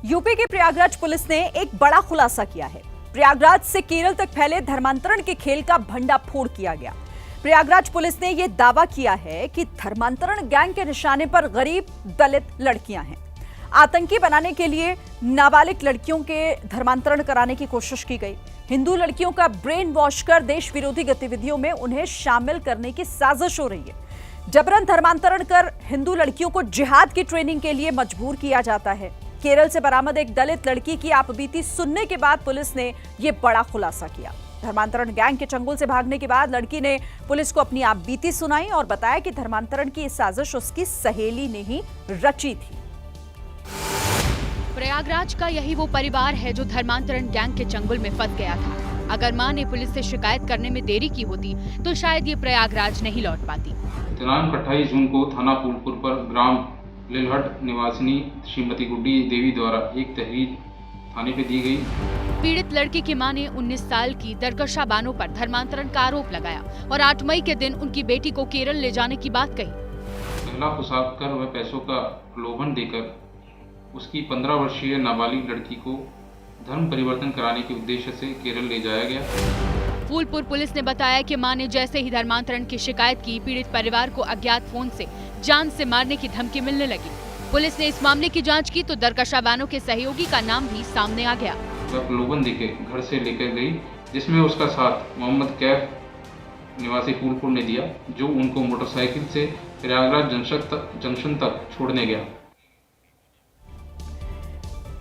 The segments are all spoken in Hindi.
यूपी के प्रयागराज पुलिस ने एक बड़ा खुलासा किया है। प्रयागराज से केरल तक फैले धर्मांतरण के खेल का भंडाफोड़ किया गया। प्रयागराज पुलिस ने यह दावा किया है कि धर्मांतरण गैंग के निशाने पर गरीब दलित लड़कियां हैं। आतंकी बनाने के लिए नाबालिग लड़कियों के धर्मांतरण कराने की कोशिश की गई। हिंदू लड़कियों का ब्रेन वॉश कर देश विरोधी गतिविधियों में उन्हें शामिल करने की साजिश हो रही है। जबरन धर्मांतरण कर हिंदू लड़कियों को जिहाद की ट्रेनिंग के लिए मजबूर किया जाता है। केरल से बरामद एक दलित लड़की की आपबीती सुनने के बाद पुलिस ने यह बड़ा खुलासा किया। धर्मांतरण गैंग के चंगुल से भागने के बाद लड़की ने पुलिस को अपनी आपबीती सुनाई और बताया कि धर्मांतरण की साजिश उसकी सहेली ने ही रची थी। प्रयागराज का यही वो परिवार है जो धर्मांतरण गैंग के चंगुल में फंस गया था। अगर मां ने पुलिस से शिकायत करने में देरी की होती तो शायद ये प्रयागराज नहीं लौट पाती। दिनांक 28 जून को थाना फूलपुर पर ग्राम लिलहट निवासिनी श्रीमती गुड्डी देवी द्वारा एक तहरीर थाने पे दी गई। पीड़ित लड़की की मां ने 19 साल की दरकशा बानो पर धर्मांतरण का आरोप लगाया और 8 मई के दिन उनकी बेटी को केरल ले जाने की बात कही। पहला फंसा कर वह पैसों का प्रलोभन देकर उसकी 15 वर्षीय नाबालिग लड़की को धर्म परिवर्तन कराने के उद्देश्य से केरल ले जाया गया। फूलपुर पुलिस ने बताया कि मां ने जैसे ही धर्मांतरण की शिकायत की, पीड़ित परिवार को अज्ञात फोन से जान से मारने की धमकी मिलने लगी। पुलिस ने इस मामले की जांच की तो दरकशा बानो के सहयोगी का नाम भी सामने आ गया। वह प्रलोभन देकर घर से लेकर गई, जिसमें उसका साथ मोहम्मद कैफ निवासी फूलपुर ने दिया, जो उनको मोटरसाइकिल से प्रयागराज जंक्शन तक छोड़ने गया।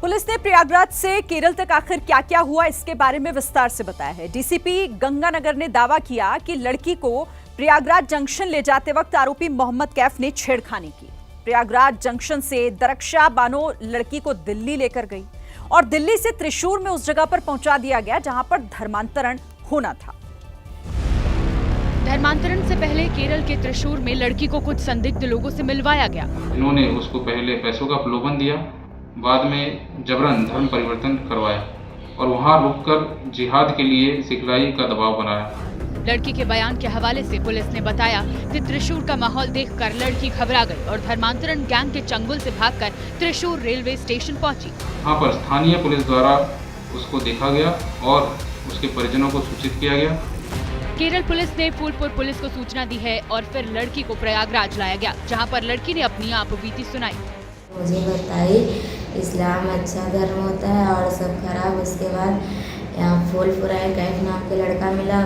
पुलिस ने प्रयागराज से केरल तक आखिर क्या क्या हुआ इसके बारे में विस्तार से बताया है। डीसीपी गंगानगर ने दावा किया कि लड़की को प्रयागराज जंक्शन ले जाते वक्त आरोपी मोहम्मद कैफ ने छेड़खानी की। प्रयागराज जंक्शन से दरकशा बानो लड़की को दिल्ली लेकर गई और दिल्ली से त्रिशूर में उस जगह पर पहुंचा दिया गया जहां पर धर्मांतरण होना था। धर्मांतरण से पहले केरल के त्रिशूर में लड़की को कुछ संदिग्ध लोगों से मिलवाया गया। इन्होंने उसको पहले पैसों का प्रलोभन दिया, बाद में जबरन धर्म परिवर्तन करवाया और वहां रुककर जिहाद के लिए सिखलाई का दबाव बनाया। लड़की के बयान के हवाले से पुलिस ने बताया कि त्रिशूर का माहौल देखकर लड़की घबरा गई और धर्मांतरण गैंग के चंगुल से भागकर त्रिशूर रेलवे स्टेशन पहुंची। वहां पर स्थानीय पुलिस द्वारा उसको देखा गया और उसके परिजनों को सूचित किया गया। केरल पुलिस ने फूलपुर पुलिस को सूचना दी है और फिर लड़की को प्रयागराज लाया गया, जहाँ पर लड़की ने अपनी आपबीती सुनाई। मुझे बताई इस्लाम अच्छा धर्म होता है और सब खराब। उसके बाद यहाँ फूलपुरा कैफ नाम के लड़का मिला।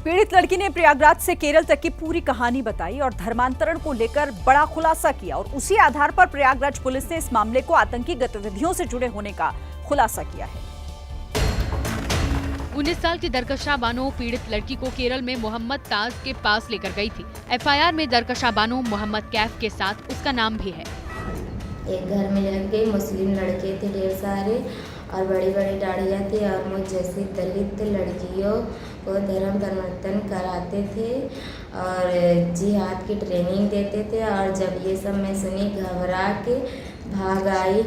पीड़ित लड़की ने प्रयागराज से केरल तक की पूरी कहानी बताई और धर्मांतरण को लेकर बड़ा खुलासा किया और उसी आधार पर प्रयागराज पुलिस ने इस मामले को आतंकी गतिविधियों से जुड़े होने का खुलासा किया है। 19 साल की दरकशा बानो पीड़ित लड़की को केरल में मोहम्मद ताज के पास लेकर गई थी। एफआईआर में दरकशा बानो मोहम्मद कैफ के साथ उसका नाम भी है। एक घर में लग गई, मुस्लिम लड़के थे ढेर सारे और बड़ी बड़ी दाढ़ियाँ थी और मुझ जैसी दलित लड़कियों को धर्म परिवर्तन कराते थे और जिहाद की ट्रेनिंग देते थे। और जब ये सब मैं सुनी घबरा के भाग आई।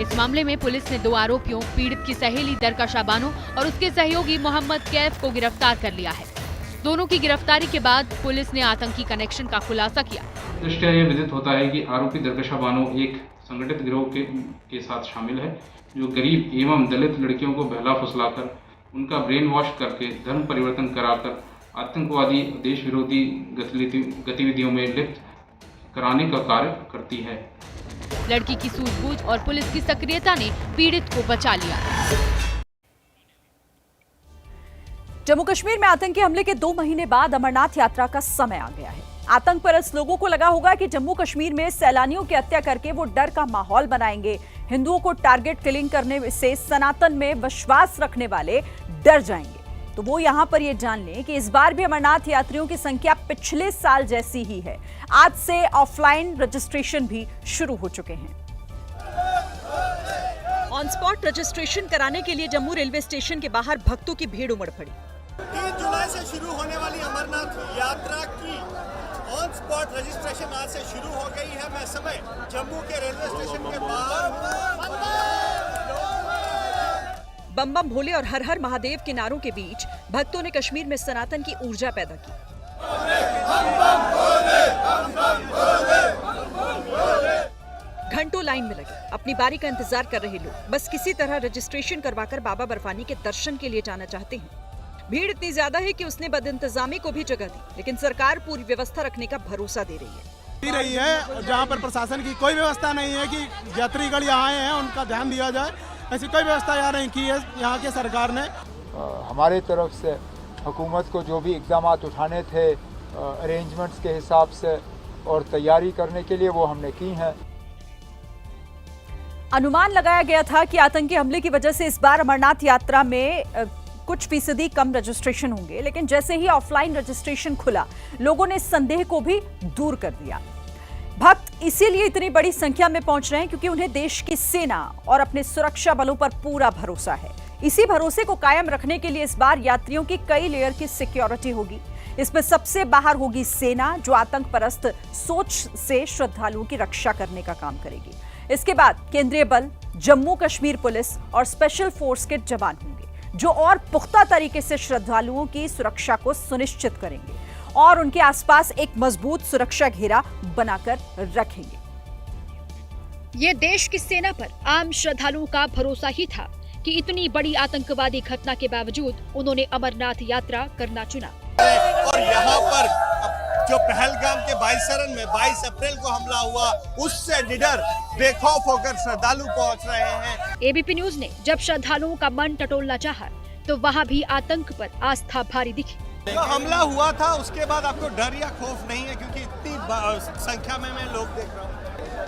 इस मामले में पुलिस ने 2 आरोपियों पीड़ित की सहेली दरकशा बानो और उसके सहयोगी मोहम्मद कैफ को गिरफ्तार कर लिया है। दोनों की गिरफ्तारी के बाद पुलिस ने आतंकी कनेक्शन का खुलासा किया। दृष्टया यह विदित होता है कि आरोपी दरकशा बानो एक संगठित गिरोह के साथ शामिल है, जो गरीब एवं दलित लड़कियों को बहला फुसलाकर उनका ब्रेन वॉश करके धर्म परिवर्तन कराकर आतंकवादी देश विरोधी गतिविधियों में लिप्त कराने का कार्य करती है। लड़की की सूझबूझ और पुलिस की सक्रियता ने पीड़ित को बचा लिया। जम्मू कश्मीर में आतंकी हमले के 2 महीने बाद अमरनाथ यात्रा का समय आ गया है। आतंक परस्त लोगों को लगा होगा कि जम्मू कश्मीर में सैलानियों की हत्या करके वो डर का माहौल बनाएंगे। हिंदुओं को टारगेट किलिंग करने से सनातन में विश्वास रखने वाले डर जाएंगे। तो वो यहां पर ये जान लें कि इस बार भी अमरनाथ यात्रियों की संख्या पिछले साल जैसी ही है। आज से ऑफलाइन रजिस्ट्रेशन भी शुरू हो चुके हैं। ऑन स्पॉट रजिस्ट्रेशन कराने के लिए जम्मू रेलवे स्टेशन के बाहर भक्तों की भीड़ उमड़ पड़ी। 3 जुलाई से शुरू होने वाली अमरनाथ यात्रा की ऑन स्पॉट रजिस्ट्रेशन आज से शुरू हो गई है। मैं समय जम्मू के रेलवे स्टेशन के बाहर बम बम भोले और हर हर महादेव के नारों के बीच भक्तों ने कश्मीर में सनातन की ऊर्जा पैदा की। घंटों लाइन में लगे अपनी बारी का इंतजार कर रहे लोग बस किसी तरह रजिस्ट्रेशन करवाकर बाबा बर्फानी के दर्शन के लिए जाना चाहते हैं। भीड़ इतनी ज्यादा है कि उसने बदइंतजामी को भी जगह दी, लेकिन सरकार पूरी व्यवस्था रखने का भरोसा दे रही है। जहाँ पर प्रशासन की कोई व्यवस्था नहीं है कि यात्रीगण यहाँ आए हैं उनका ध्यान दिया जाए, ऐसी कोई व्यवस्था यहाँ नहीं की है यहाँ के सरकार ने। हमारे तरफ से हुकूमत को जो भी इक़दाम उठाने थे अरेंजमेंट्स के हिसाब से और तैयारी करने के लिए वो हमने की हैं। अनुमान लगाया गया था कि आतंकी हमले की वजह से इस बार अमरनाथ यात्रा में कुछ फीसदी कम रजिस्ट्रेशन होंगे, लेकिन जैसे ही ऑफलाइन रजिस्ट्रेशन खुला लोगों ने संदेह को भी दूर कर दिया। भक्त इसीलिए इतनी बड़ी संख्या में पहुंच रहे हैं क्योंकि उन्हें देश की सेना और अपने सुरक्षा बलों पर पूरा भरोसा है। इसी भरोसे को कायम रखने के लिए इस बार यात्रियों की कई लेयर की सिक्योरिटी होगी। इसमें सबसे बाहर होगी सेना, जो आतंक परस्त सोच से श्रद्धालुओं की रक्षा करने का काम करेगी। इसके बाद केंद्रीय बल, जम्मू कश्मीर पुलिस और स्पेशल फोर्स के जवान होंगे, जो और पुख्ता तरीके से श्रद्धालुओं की सुरक्षा को सुनिश्चित करेंगे और उनके आसपास एक मजबूत सुरक्षा घेरा बनाकर रखेंगे। ये देश की सेना पर आम श्रद्धालुओं का भरोसा ही था कि इतनी बड़ी आतंकवादी घटना के बावजूद उन्होंने अमरनाथ यात्रा करना चुना। और यहाँ पर जो पहलगाम के 22 अप्रैल को हमला हुआ, उससे निडर बेखौफ होकर श्रद्धालु पहुँच रहे हैं। एबीपी न्यूज ने जब श्रद्धालुओं का मन टटोलना चाहा तो वहाँ भी आतंक पर आस्था भारी दिखी। जो हमला हुआ था उसके बाद आपको डर या खौफ नहीं है, क्योंकि इतनी संख्या में मैं लोग देख रहा हूँ।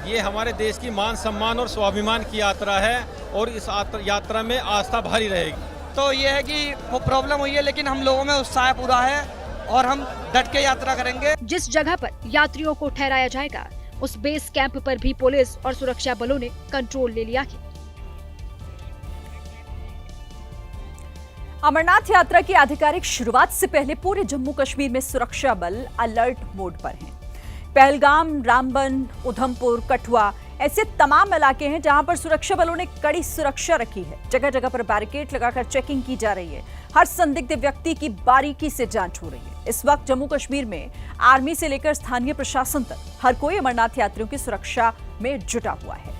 ये हमारे देश की मान सम्मान और स्वाभिमान की यात्रा है और इस यात्रा में आस्था भारी रहेगी। तो ये है कि वो प्रॉब्लम हुई है, लेकिन हम लोगों में उत्साह पूरा है और हम डट के यात्रा करेंगे। जिस जगह पर यात्रियों को ठहराया जाएगा उस बेस कैंप पर भी पुलिस और सुरक्षा बलों ने कंट्रोल ले लिया है। अमरनाथ यात्रा की आधिकारिक शुरुआत से पहले पूरे जम्मू कश्मीर में सुरक्षा बल अलर्ट मोड पर हैं। पहलगाम, रामबन, उधमपुर, कठुआ ऐसे तमाम इलाके हैं जहां पर सुरक्षा बलों ने कड़ी सुरक्षा रखी है। जगह जगह पर बैरिकेड लगाकर चेकिंग की जा रही है। हर संदिग्ध व्यक्ति की बारीकी से जांच हो रही है। इस वक्त जम्मू कश्मीर में आर्मी से लेकर स्थानीय प्रशासन तक हर कोई अमरनाथ यात्रियों की सुरक्षा में जुटा हुआ है।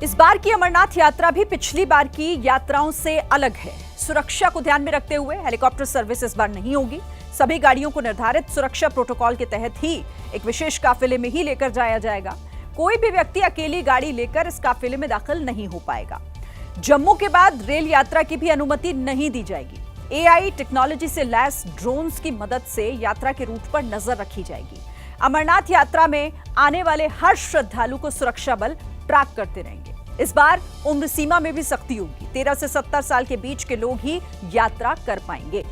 इस बार की अमरनाथ यात्रा भी पिछली बार की यात्राओं से अलग है। सुरक्षा को ध्यान में रखते हुए हेलीकॉप्टर सर्विस इस बार नहीं होगी। सभी गाड़ियों को निर्धारित सुरक्षा प्रोटोकॉल के तहत ही एक विशेष काफिले में ही लेकर जाया जाएगा। कोई भी व्यक्ति अकेली गाड़ी लेकर इस काफिले में दाखिल नहीं हो पाएगा। जम्मू के बाद रेल यात्रा की भी अनुमति नहीं दी जाएगी। एआई टेक्नोलॉजी से लैस ड्रोन्स की मदद से यात्रा के रूट पर नजर रखी जाएगी। अमरनाथ यात्रा में आने वाले हर श्रद्धालु को सुरक्षा बल ट्रैक करते रहेंगे। इस बार उम्र सीमा में भी सख्ती होगी। 13 से 70 साल के बीच के लोग ही यात्रा कर पाएंगे।